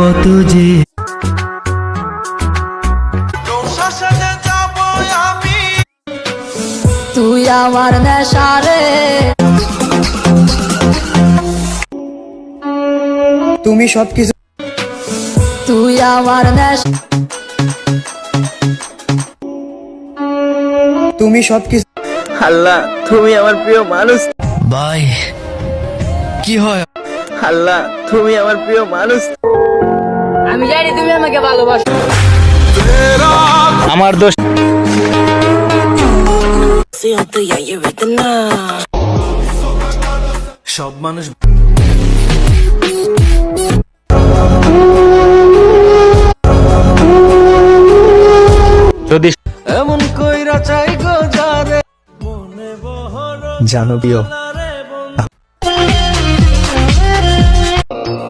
কত যে তুই আমার নেশা রে, তুমি সবকিছু, তুই আমার নেশা, তুমি সবকিছু। আল্লাহ তুমি আমার প্রিয় মানুষ, ভাই কি হয় আল্লাহ তুমি আমার প্রিয় মানুষ। আমি জানি তুমি আমাকে ভালোবাসো। আমার দোষ। সব মানুষ যদি এমন কইরা চাই গো যারে জানো প্রিয়,